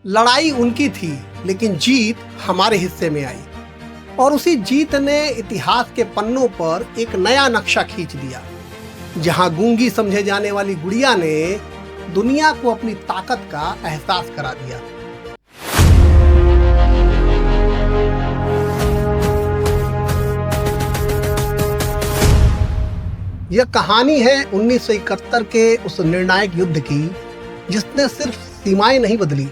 लड़ाई उनकी थी, लेकिन जीत हमारे हिस्से में आई और उसी जीत ने इतिहास के पन्नों पर एक नया नक्शा खींच दिया, जहां गूंगी समझे जाने वाली गुड़िया ने दुनिया को अपनी ताकत का एहसास करा दिया। यह कहानी है 1971 के उस निर्णायक युद्ध की, जिसने सिर्फ सीमाएं नहीं बदली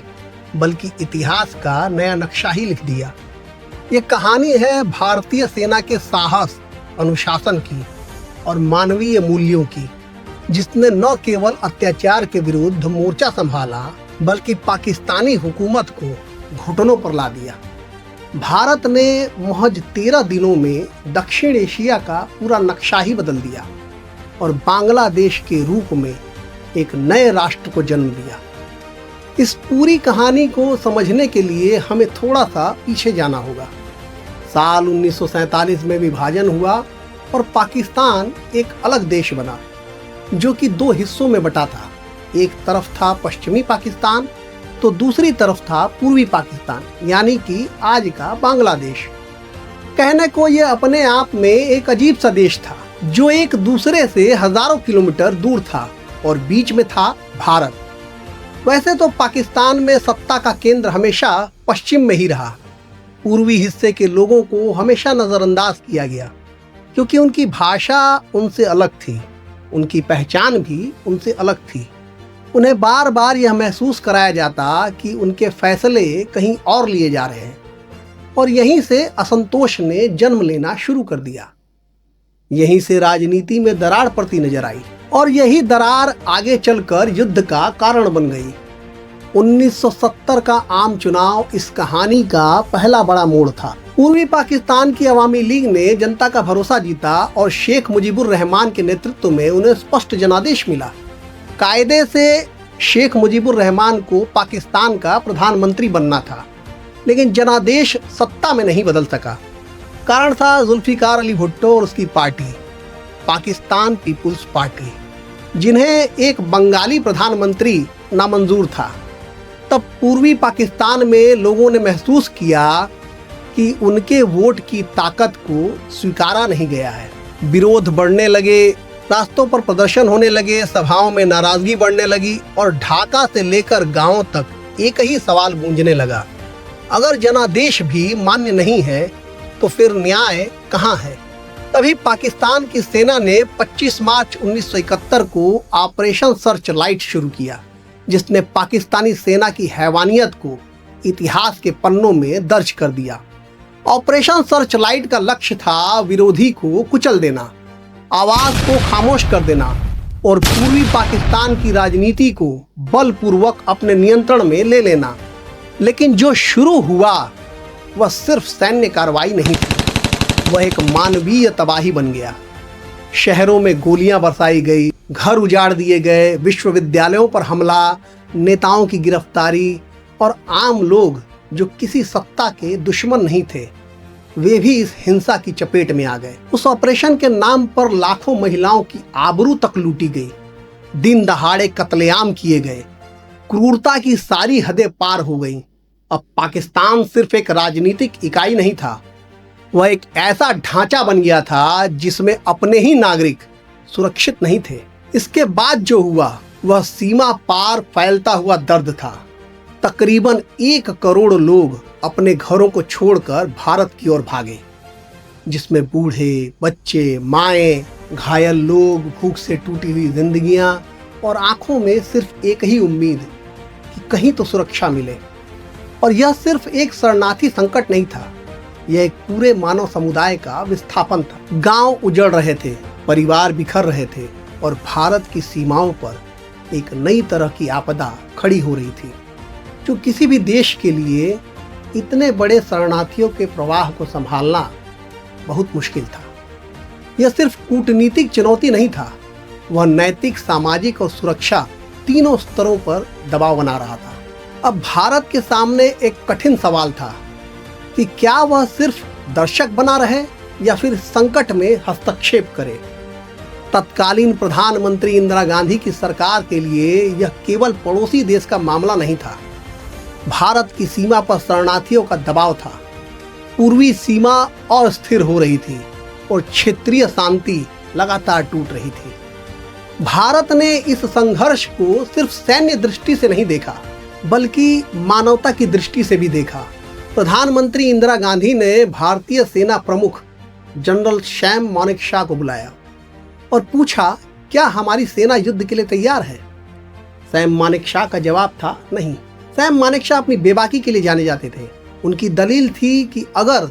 बल्कि इतिहास का नया नक्शा ही लिख दिया। यह कहानी है भारतीय सेना के साहस, अनुशासन की और मानवीय मूल्यों की, जिसने न केवल अत्याचार के विरुद्ध मोर्चा संभाला बल्कि पाकिस्तानी हुकूमत को घुटनों पर ला दिया। भारत ने महज 13 दिनों में दक्षिण एशिया का पूरा नक्शा ही बदल दिया और बांग्लादेश के रूप में एक नए राष्ट्र को जन्म दिया। इस पूरी कहानी को समझने के लिए हमें थोड़ा सा पीछे जाना होगा। साल 1947 में विभाजन हुआ और पाकिस्तान एक अलग देश बना, जो कि 2 हिस्सों में बटा था। एक तरफ था पश्चिमी पाकिस्तान तो दूसरी तरफ था पूर्वी पाकिस्तान, यानी कि आज का बांग्लादेश। कहने को यह अपने आप में एक अजीब सा देश था, जो एक दूसरे से हजारों किलोमीटर दूर था और बीच में था भारत। वैसे तो पाकिस्तान में सत्ता का केंद्र हमेशा पश्चिम में ही रहा। पूर्वी हिस्से के लोगों को हमेशा नजरअंदाज किया गया, क्योंकि उनकी भाषा उनसे अलग थी, उनकी पहचान भी उनसे अलग थी। उन्हें बार बार यह महसूस कराया जाता कि उनके फैसले कहीं और लिए जा रहे हैं, और यहीं से असंतोष ने जन्म लेना शुरू कर दिया। यहीं से राजनीति में दरार पड़ती नजर आई और यही दरार आगे चलकर युद्ध का कारण बन गई। 1970 का आम चुनाव इस कहानी का पहला बड़ा मोड़ था। पूर्वी पाकिस्तान की अवामी लीग ने जनता का भरोसा जीता और शेख मुजीबुर रहमान के नेतृत्व में उन्हें स्पष्ट जनादेश मिला। कायदे से शेख मुजीबुर रहमान को पाकिस्तान का प्रधानमंत्री बनना था, लेकिन जनादेश सत्ता में नहीं बदल सका। कारण था जुल्फिकार अली भुट्टो और उसकी पार्टी, पाकिस्तान पीपुल्स पार्टी, जिन्हें एक बंगाली प्रधानमंत्री नामंजूर था। तब पूर्वी पाकिस्तान में लोगों ने महसूस किया कि उनके वोट की ताकत को स्वीकारा नहीं गया है। विरोध बढ़ने लगे, रास्तों पर प्रदर्शन होने लगे, सभाओं में नाराजगी बढ़ने लगी और ढाका से लेकर गांवों तक एक ही सवाल गूंजने लगा, अगर जनादेश भी मान्य नहीं है तो फिर न्याय कहाँ है। तभी पाकिस्तान की सेना ने 25 मार्च 1971 को ऑपरेशन सर्च लाइट शुरू किया, जिसने पाकिस्तानी सेना की हैवानियत को इतिहास के पन्नों में दर्ज कर दिया। ऑपरेशन सर्च लाइट का लक्ष्य था विरोधी को कुचल देना, आवाज को खामोश कर देना और पूर्वी पाकिस्तान की राजनीति को बलपूर्वक अपने नियंत्रण में ले लेना। लेकिन जो शुरू हुआ वह सिर्फ सैन्य कार्रवाई नहीं थी, वह एक मानवीय तबाही बन गया। शहरों में गोलियां बरसाई गई, घर उजाड़ दिए गए, विश्वविद्यालयों पर हमला, नेताओं की गिरफ्तारी और आम लोग जो किसी सत्ता के दुश्मन नहीं थे, वे भी इस हिंसा की चपेट में आ गए। उस ऑपरेशन के नाम पर लाखों महिलाओं की आबरू तक लूटी गई, दिन दहाड़े कत्लेआम किए गए, क्रूरता की सारी हदें पार हो गईं। अब पाकिस्तान सिर्फ एक राजनीतिक इकाई नहीं था, वह एक ऐसा ढांचा बन गया था जिसमें अपने ही नागरिक सुरक्षित नहीं थे। इसके बाद जो हुआ वह सीमा पार फैलता हुआ दर्द था। तकरीबन 1 करोड़ लोग अपने घरों को छोड़कर भारत की ओर भागे, जिसमें बूढ़े, बच्चे, माएं, घायल लोग, भूख से टूटी हुई जिंदगियां और आंखों में सिर्फ एक ही उम्मीद कि कहीं तो सुरक्षा मिले। और यह सिर्फ एक शरणार्थी संकट नहीं था, यह एक पूरे मानव समुदाय का विस्थापन था। गांव उजड़ रहे थे, परिवार बिखर रहे थे और भारत की सीमाओं पर एक नई तरह की आपदा खड़ी हो रही थी, जो किसी भी देश के लिए इतने बड़े शरणार्थियों के प्रवाह को संभालना बहुत मुश्किल था। यह सिर्फ कूटनीतिक चुनौती नहीं था, वह नैतिक, सामाजिक और सुरक्षा तीनों स्तरों पर दबाव बना रहा था। अब भारत के सामने एक कठिन सवाल था कि क्या वह सिर्फ दर्शक बना रहे या फिर संकट में हस्तक्षेप करे। तत्कालीन प्रधानमंत्री इंदिरा गांधी की सरकार के लिए यह केवल पड़ोसी देश का मामला नहीं था, भारत की सीमा पर शरणार्थियों का दबाव था। पूर्वी सीमा अस्थिर हो रही थी और क्षेत्रीय शांति लगातार टूट रही थी। भारत ने इस संघर्ष को सिर्फ सैन्य दृष्टि से नहीं देखा, बल्कि मानवता की दृष्टि से भी देखा। प्रधानमंत्री इंदिरा गांधी ने भारतीय सेना प्रमुख जनरल सैम मानेकशॉ को बुलाया और पूछा, क्या हमारी सेना युद्ध के लिए तैयार है? सैम मानेकशॉ का जवाब था, नहीं। सैम मानेकशॉ अपनी बेबाकी के लिए जाने जाते थे। उनकी दलील थी कि अगर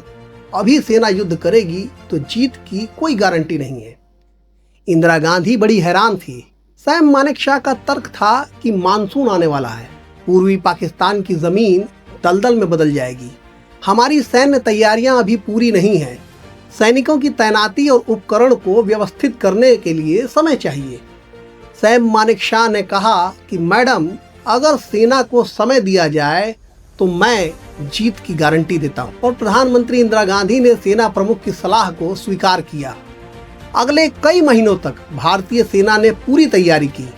अभी सेना युद्ध करेगी तो जीत की कोई गारंटी नहीं है। इंदिरा गांधी बड़ी हैरान थी। सैम मानेकशॉ का तर्क था कि मानसून आने वाला है, पूर्वी पाकिस्तान की जमीन दलदल में बदल जाएगी, हमारी सैन्य तैयारियां अभी पूरी नहीं हैं, सैनिकों की तैनाती और उपकरण को व्यवस्थित करने के लिए समय चाहिए। सैम मानेकशॉ ने कहा कि मैडम, अगर सेना को समय दिया जाए तो मैं जीत की गारंटी देता हूं। और प्रधानमंत्री इंदिरा गांधी ने सेना प्रमुख की सलाह को स्वीकार किया। अगले कई महीनों तक भारतीय सेना ने पूरी तैयारी की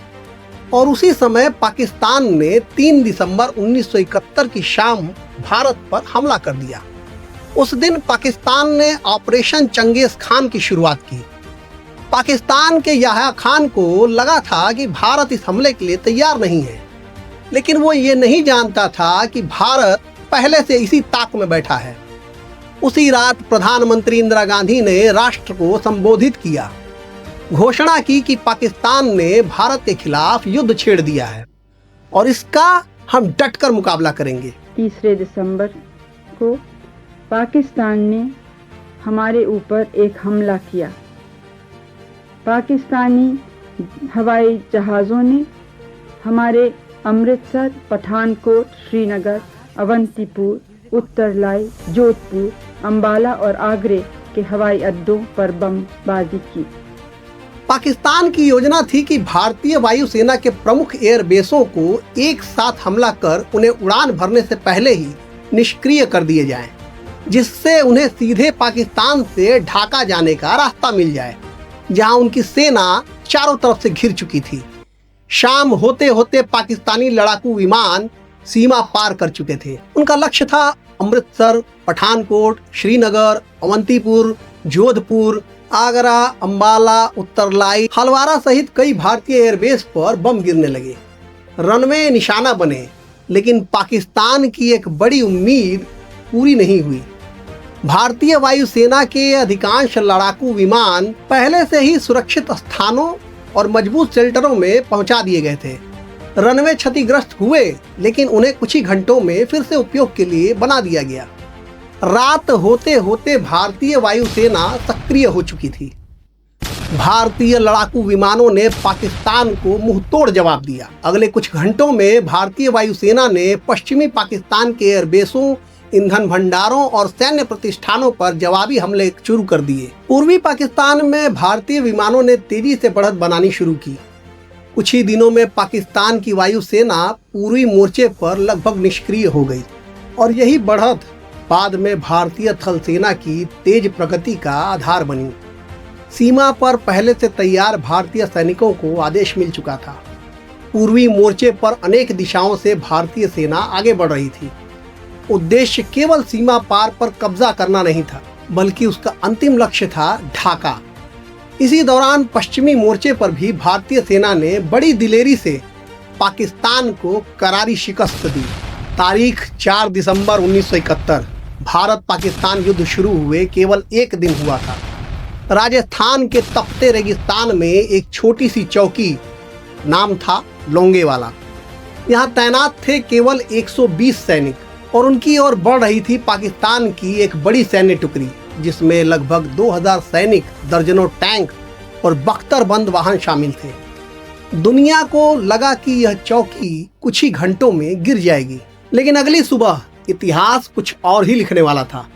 और उसी समय पाकिस्तान ने 3 दिसंबर 1971 की शाम भारत पर हमला कर दिया। उस दिन पाकिस्तान ने ऑपरेशन चंगेज खान की शुरुआत की। पाकिस्तान के याह्या खान को लगा था कि भारत इस हमले के लिए तैयार नहीं है, लेकिन वो ये नहीं जानता था कि भारत पहले से इसी ताक में बैठा है। उसी रात प्रधानमंत्री इंदिरा गांधी ने राष्ट्र को संबोधित किया, घोषणा की कि पाकिस्तान ने भारत के खिलाफ युद्ध छेड़ दिया है और इसका हम डटकर मुकाबला करेंगे। 3 दिसंबर को पाकिस्तान ने हमारे ऊपर एक हमला किया। पाकिस्तानी हवाई जहाज़ों ने हमारे अमृतसर, पठानकोट, श्रीनगर, अवंतीपुर, उत्तरलाई, जोधपुर, अंबाला और आगरे के हवाई अड्डों पर बमबारी की। पाकिस्तान की योजना थी कि भारतीय वायुसेना के प्रमुख एयरबेसों को एक साथ हमला कर उन्हें उड़ान भरने से पहले ही निष्क्रिय कर दिए जाएं, जिससे उन्हें सीधे पाकिस्तान से ढाका जाने का रास्ता मिल जाए, जहां उनकी सेना चारों तरफ से घिर चुकी थी। शाम होते होते पाकिस्तानी लड़ाकू विमान सीमा पार कर चुके थे। उनका लक्ष्य था अमृतसर, पठानकोट, श्रीनगर, अवंतीपुर, जोधपुर, आगरा, अंबाला, उत्तरलाई, हलवारा सहित कई भारतीय एयरबेस पर बम गिरने लगे। रनवे निशाना बने, लेकिन पाकिस्तान की एक बड़ी उम्मीद पूरी नहीं हुई। भारतीय वायुसेना के अधिकांश लड़ाकू विमान पहले से ही सुरक्षित स्थानों और मजबूत शेल्टरों में पहुंचा दिए गए थे। रनवे क्षतिग्रस्त हुए, लेकिन उन्हें कुछ ही घंटों में फिर से उपयोग के लिए बना दिया गया। रात होते होते भारतीय वायुसेना सक्रिय हो चुकी थी। भारतीय लड़ाकू विमानों ने पाकिस्तान को मुंहतोड़ जवाब दिया। अगले कुछ घंटों में भारतीय वायुसेना ने पश्चिमी पाकिस्तान के एयरबेसों, ईंधन भंडारों और सैन्य प्रतिष्ठानों पर जवाबी हमले शुरू कर दिए। पूर्वी पाकिस्तान में भारतीय विमानों ने तेजी से बढ़त बनानी शुरू की। कुछ ही दिनों में पाकिस्तान की वायुसेना पूर्वी मोर्चे पर लगभग निष्क्रिय हो गई और यही बढ़त बाद में भारतीय थल सेना की तेज प्रगति का आधार बनी। सीमा पर पहले से तैयार भारतीय सैनिकों को आदेश मिल चुका था। पूर्वी मोर्चे पर अनेक दिशाओं से भारतीय सेना आगे बढ़ रही थी। उद्देश्य केवल सीमा पार पर कब्जा करना नहीं था, बल्कि उसका अंतिम लक्ष्य था ढाका। इसी दौरान पश्चिमी मोर्चे पर भी भारतीय सेना ने बड़ी दिलेरी से पाकिस्तान को करारी शिकस्त दी। तारीख 4 दिसंबर 1971। भारत पाकिस्तान युद्ध शुरू हुए केवल एक दिन हुआ था। राजस्थान के तपते रेगिस्तान में एक छोटी सी चौकी, नाम था लोंगेवाला। यहाँ तैनात थे केवल 120 सैनिक और उनकी ओर बढ़ रही थी पाकिस्तान की एक बड़ी सैन्य टुकड़ी, जिसमें लगभग 2000 सैनिक, दर्जनों टैंक और बख्तरबंद वाहन शामिल थे। दुनिया को लगा कि यह चौकी कुछ ही घंटों में गिर जाएगी, लेकिन अगली सुबह इतिहास कुछ और ही लिखने वाला था।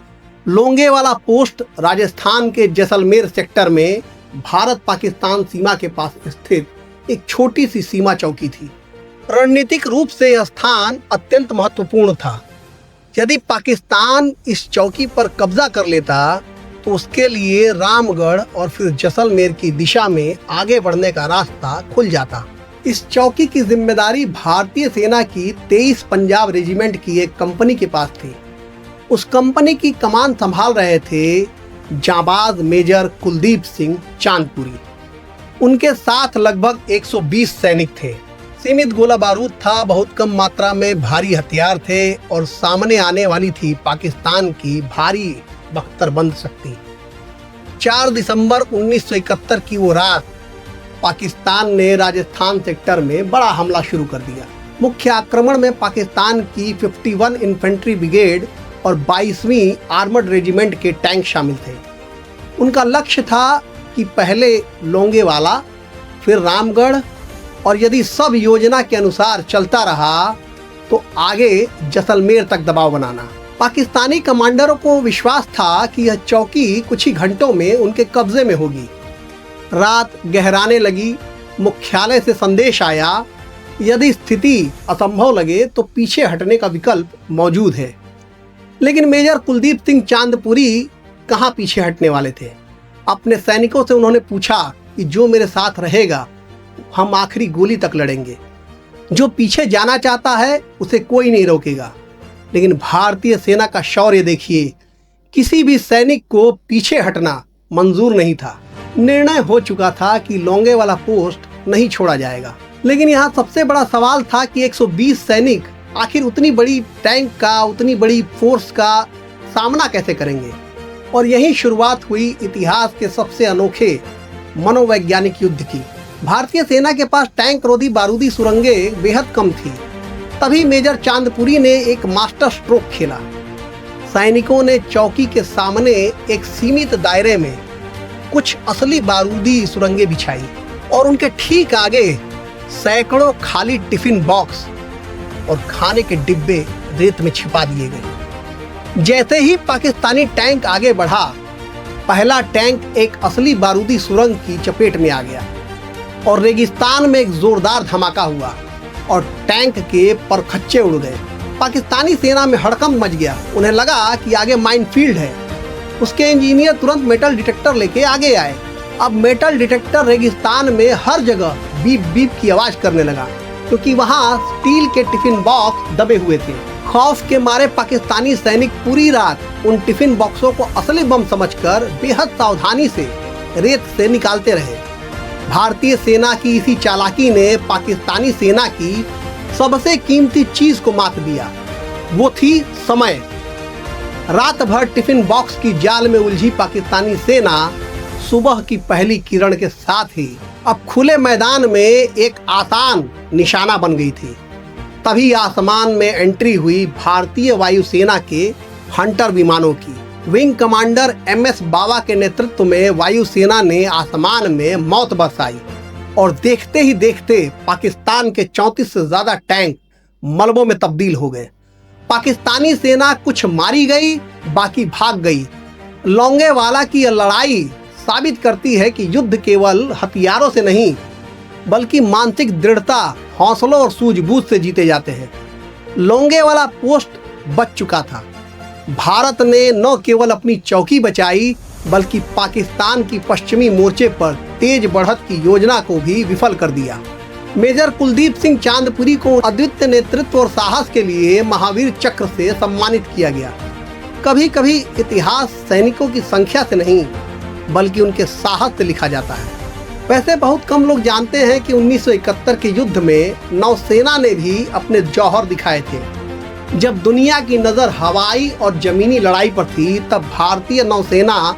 लोंगेवाला पोस्ट राजस्थान के जैसलमेर सेक्टर में भारत पाकिस्तान सीमा के पास स्थित एक छोटी सी सीमा चौकी थी। रणनीतिक रूप से यह स्थान अत्यंत महत्वपूर्ण था। यदि पाकिस्तान इस चौकी पर कब्जा कर लेता तो उसके लिए रामगढ़ और फिर जैसलमेर की दिशा में आगे बढ़ने का रास्ता खुल जाता। इस चौकी की जिम्मेदारी भारतीय सेना की 23 पंजाब रेजिमेंट की एक कंपनी के पास थी। उस कंपनी की कमान संभाल रहे थे जाबाज मेजर कुलदीप सिंह चांदपुरी। उनके साथ लगभग 120 सैनिक थे। सीमित गोला बारूद था, बहुत कम मात्रा में भारी हथियार थे और सामने आने वाली थी पाकिस्तान की भारी बख्तरबंद शक्ति। 4 दिसंबर 1971 की वो रात पाकिस्तान ने राजस्थान सेक्टर में बड़ा हमला शुरू कर दिया। मुख्य आक्रमण में पाकिस्तान की 51 इन्फेंट्री ब्रिगेड और 22वीं आर्मर्ड रेजिमेंट के टैंक शामिल थे। उनका लक्ष्य था कि पहले लोंगेवाला, फिर रामगढ़ और यदि सब योजना के अनुसार चलता रहा तो आगे जैसलमेर तक दबाव बनाना। पाकिस्तानी कमांडरों को विश्वास था कि यह चौकी कुछ ही घंटों में उनके कब्जे में होगी। रात गहराने लगी। मुख्यालय से संदेश आया, यदि स्थिति असंभव लगे तो पीछे हटने का विकल्प मौजूद है। लेकिन मेजर कुलदीप सिंह चांदपुरी कहाँ पीछे हटने वाले थे। अपने सैनिकों से उन्होंने पूछा कि जो मेरे साथ रहेगा हम आखिरी गोली तक लड़ेंगे। जो पीछे जाना चाहता है उसे कोई नहीं रोकेगा। लेकिन भारतीय सेना का शौर्य देखिए, किसी भी सैनिक को पीछे हटना मंजूर नहीं था। निर्णय हो चुका था कि लोंगे वाला पोस्ट नहीं छोड़ा जाएगा। लेकिन यहाँ सबसे बड़ा सवाल था कि 120 सैनिक आखिर उतनी बड़ी टैंक का, उतनी बड़ी फोर्स का सामना कैसे करेंगे। और यही शुरुआत हुई इतिहास के सबसे अनोखे मनोवैज्ञानिक युद्ध की। भारतीय सेना के पास टैंक रोधी बारूदी सुरंगें बेहद कम थी। तभी मेजर चांदपुरी ने एक मास्टर स्ट्रोक खेला। सैनिकों ने चौकी के सामने एक सीमित दायरे में कुछ असली बारूदी सुरंगें बिछाई और उनके ठीक आगे सैकड़ों खाली टिफिन बॉक्स और खाने के डिब्बे रेत में छिपा दिए गए। जैसे ही पाकिस्तानी टैंक आगे बढ़ा, पहला टैंक एक असली बारूदी सुरंग की चपेट में आ गया और रेगिस्तान में एक जोरदार धमाका हुआ और टैंक के परखच्चे उड़ गए। पाकिस्तानी सेना में हड़कंप मच गया। उन्हें लगा कि आगे माइनफील्ड है। उसके इंजीनियर तुरंत मेटल डिटेक्टर लेके आगे आए। अब मेटल डिटेक्टर रेगिस्तान में हर जगह बीप बीप की आवाज करने लगा, क्योंकि वहाँ स्टील के टिफिन बॉक्स दबे हुए थे। खौफ के मारे पाकिस्तानी सैनिक पूरी रात उन टिफिन बॉक्सों को असली बम समझकर बेहद सावधानी से रेत से निकालते रहे। भारतीय सेना की इसी चालाकी ने पाकिस्तानी सेना की सबसे कीमती चीज को मात दिया। वो थी समय। रात भर टिफिन बॉक्स की जाल में उलझी पाकिस्तानी सेना सुबह की पहली किरण के साथ ही अब खुले मैदान में एक आसान निशाना बन गई थी। तभी आसमान में एंट्री हुई भारतीय वायुसेना के हंटर विमानों की। विंग कमांडर MS बावा के नेतृत्व में वायुसेना ने आसमान में मौत बरसाई और देखते ही देखते पाकिस्तान के 34 से ज्यादा टैंक मलबों में तब्दील हो गए। पाकिस्तानी सेना कुछ मारी गई, बाकी भाग गई। लोंगेवाला की यह लड़ाई साबित करती है कि युद्ध केवल हथियारों से नहीं बल्कि मानसिक दृढ़ता, हौसलों और सूझबूझ से जीते जाते हैं। लोंगेवाला पोस्ट बच चुका था। भारत ने न केवल अपनी चौकी बचाई बल्कि पाकिस्तान की पश्चिमी मोर्चे पर तेज बढ़त की योजना को भी विफल कर दिया। मेजर कुलदीप सिंह चांदपुरी को अद्वितीय नेतृत्व और साहस के लिए महावीर चक्र से सम्मानित किया गया। कभी कभी इतिहास सैनिकों की संख्या से नहीं बल्कि उनके साहस से लिखा जाता है। वैसे बहुत कम लोग जानते हैं कि 1971 के युद्ध में नौसेना ने भी अपने जौहर दिखाए थे। जब दुनिया की नज़र हवाई और जमीनी लड़ाई पर थी, तब भारतीय नौसेना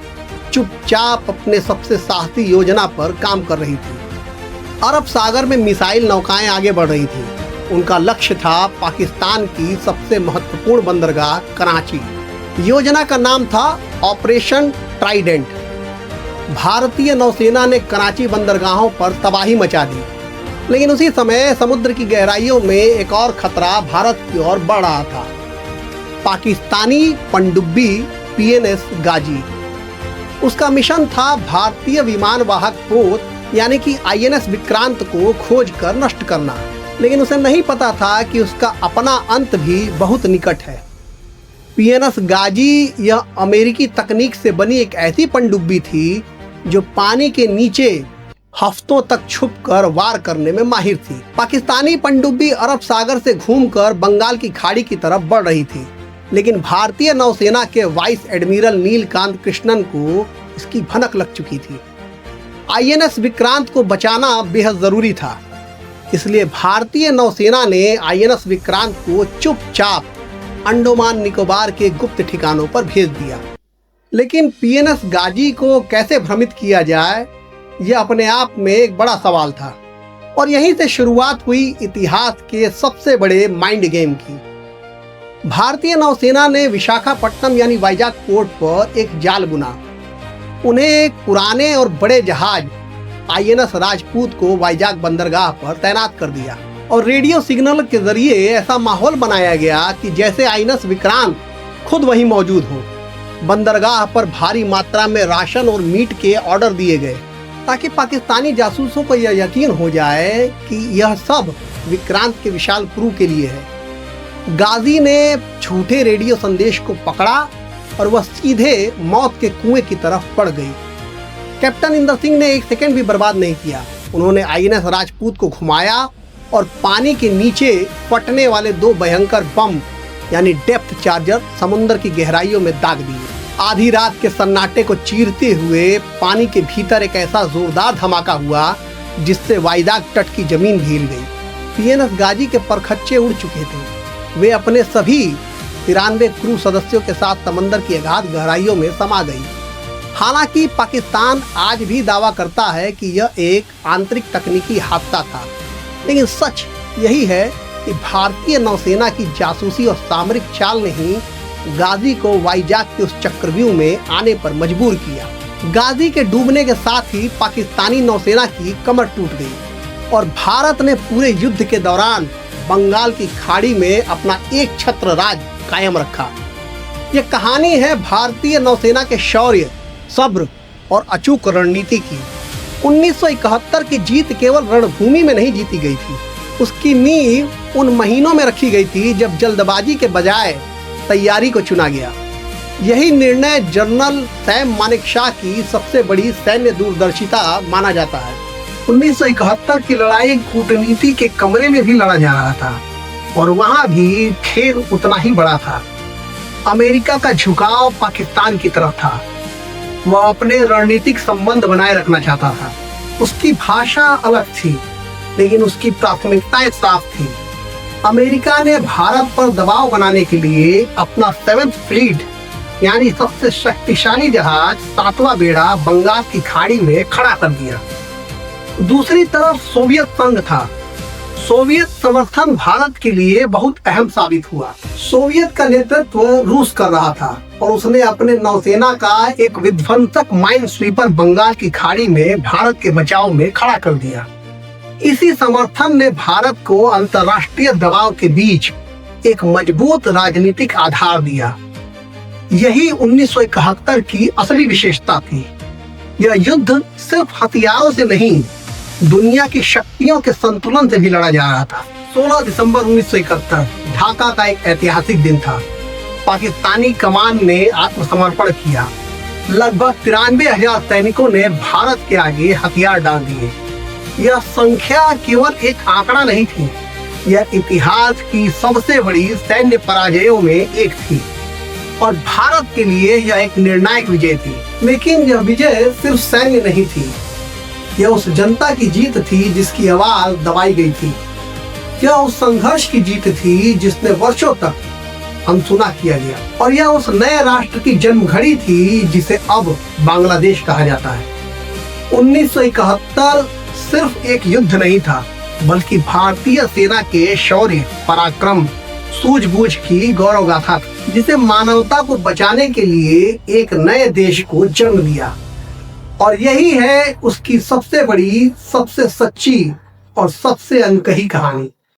चुपचाप अपने सबसे साहसी योजना पर काम कर रही थी। अरब सागर में मिसाइल नौकाएं आगे बढ़ रही थी। उनका लक्ष्य था पाकिस्तान की सबसे महत्वपूर्ण बंदरगाह कराची। योजना का नाम था ऑपरेशन ट्राइडेंट। भारतीय नौसेना ने कराची बंदरगाहों पर तबाही मचा दी, लेकिन उसी समय समुद्र की गहराइयों में एक और खतरा भारत की ओर बढ़ रहा था। पाकिस्तानी पनडुब्बी PNS गाजी। उसका मिशन था भारतीय विमान वाहक पोत यानी कि INS विक्रांत को खोज कर नष्ट करना। लेकिन उसे नहीं पता था कि उसका अपना अंत भी बहुत निकट है। PNS गाजी यह अमेरिकी तकनीक से बनी एक ऐसी पनडुब्बी थी जो पानी के नीचे हफ्तों तक छुपकर वार करने में माहिर थी। पाकिस्तानी पनडुब्बी अरब सागर से घूमकर बंगाल की खाड़ी की तरफ बढ़ रही थी, लेकिन भारतीय नौसेना के वाइस एडमिरल नीलकांत कृष्णन को इसकी भनक लग चुकी थी। आईएनएस विक्रांत को बचाना बेहद जरूरी था, इसलिए भारतीय नौसेना ने आईएनएस विक्रांत को चुपचाप अंडमान निकोबार के गुप्त ठिकानों पर भेज दिया। लेकिन पीएनएस गाजी को कैसे भ्रमित किया जाए, यह अपने आप में एक बड़ा सवाल था, और यहीं से शुरुआत हुई इतिहास के सबसे बड़े माइंड गेम की। भारतीय नौसेना ने विशाखापट्टनम यानी वाइजाग पोर्ट पर एक जाल बुना। उन्हें एक पुराने और बड़े जहाज आईएनएस राजपूत को वाइजाग बंदरगाह पर तैनात कर दिया और रेडियो सिग्नल के जरिए ऐसा माहौल बनाया गया कि जैसे आईएनएस विक्रांत खुद वहीं मौजूद हो। बंदरगाह पर भारी मात्रा में राशन और मीट के ऑर्डर दिए गए ताकि पाकिस्तानी जासूसों को यह यकीन हो जाए कि यह सब विक्रांत के विशाल क्रू के लिए है। गाजी ने झूठे रेडियो संदेश को पकड़ा और वह सीधे मौत के कुएं की तरफ पड़ गई। कैप्टन इंदर सिंह ने एक सेकंड भी बर्बाद नहीं किया। उन्होंने आईएनएस राजपूत को घुमाया और पानी के नीचे फटने वाले 2 भयंकर बम यानी डेप्थ चार्जर समुद्र की गहराइयों में दाग दिए। आधी रात के सन्नाटे को चीरते हुए पानी के भीतर एक ऐसा जोरदार धमाका हुआ जिससे वाइजाग तट की जमीन हिल गई। पीएनएस गाजी के परखच्चे उड़ चुके थे। वे अपने सभी 93 क्रू सदस्यों के साथ समंदर की अगाध गहराइयों में समा गई। हालांकि पाकिस्तान आज भी दावा करता है कि यह एक आंतरिक तकनीकी हादसा था, लेकिन सच यही है कि भारतीय नौसेना की जासूसी और सामरिक चाल ने ही गाजी को वाइजाग के उस चक्रव्यूह में आने पर मजबूर किया। गाजी के डूबने के साथ ही पाकिस्तानी नौसेना की कमर टूट गई और भारत ने पूरे युद्ध के दौरान बंगाल की खाड़ी में अपना एक छत्र राज कायम रखा। ये कहानी है भारतीय नौसेना के शौर्य, सब्र और अचूक रणनीति की। 1971 की जीत केवल रणभूमि में नहीं जीती गई थी, उसकी नींव उन महीनों में रखी गई थी जब जल्दबाजी के बजाय तैयारी को चुना गया। यही निर्णय जनरल सैम मानेकशॉ की सबसे बड़ी सैन्य दूरदर्शिता माना जाता है। 1971 की लड़ाई कूटनीति के कमरे में भी लड़ा जा रहा था और वहां भी खेल उतना ही बड़ा था। अमेरिका का झुकाव पाकिस्तान की तरफ था। वह अपने रणनीतिक संबंध बनाए रखना चाहता था। उसकी भाषा अलग थी, लेकिन उसकी प्राथमिकताएं साफ थी। अमेरिका ने भारत पर दबाव बनाने के लिए अपना 7th फ्लीट यानी सबसे शक्तिशाली जहाज 7वां बेड़ा बंगाल की खाड़ी में खड़ा कर दिया। दूसरी तरफ सोवियत संघ था। सोवियत समर्थन भारत के लिए बहुत अहम साबित हुआ। सोवियत का नेतृत्व रूस कर रहा था और उसने अपने नौसेना का एक विध्वंसक माइन स्वीपर बंगाल की खाड़ी में भारत के बचाव में खड़ा कर दिया। इसी समर्थन ने भारत को अंतर्राष्ट्रीय दबाव के बीच एक मजबूत राजनीतिक आधार दिया। यही 1971 की असली विशेषता थी। यह युद्ध सिर्फ हथियारों से नहीं, दुनिया की शक्तियों के संतुलन से भी लड़ा जा रहा था। 16 दिसंबर 1971 ढाका का एक ऐतिहासिक दिन था। पाकिस्तानी कमान ने आत्मसमर्पण किया। लगभग 93,000 सैनिकों ने भारत के आगे हथियार डाल दिए। यह संख्या केवल एक आंकड़ा नहीं थी, यह इतिहास की सबसे बड़ी सैन्य पराजयों में एक थी और भारत के लिए यह एक निर्णायक विजय थी। लेकिन यह विजय सिर्फ सैन्य नहीं थी, यह उस जनता की जीत थी जिसकी आवाज दबाई गई थी। यह उस संघर्ष की जीत थी जिसने वर्षों तक अनसुना किया गया, और यह उस नए राष्ट्र की जन्म घड़ी थी जिसे अब बांग्लादेश कहा जाता है। 1971 सिर्फ एक युद्ध नहीं था, बल्कि भारतीय सेना के शौर्य, पराक्रम, सूझबूझ की गौरव गाथा, जिसे मानवता को बचाने के लिए एक नए देश को जन्म दिया। और यही है उसकी सबसे बड़ी, सबसे सच्ची और सबसे अनकही कहानी।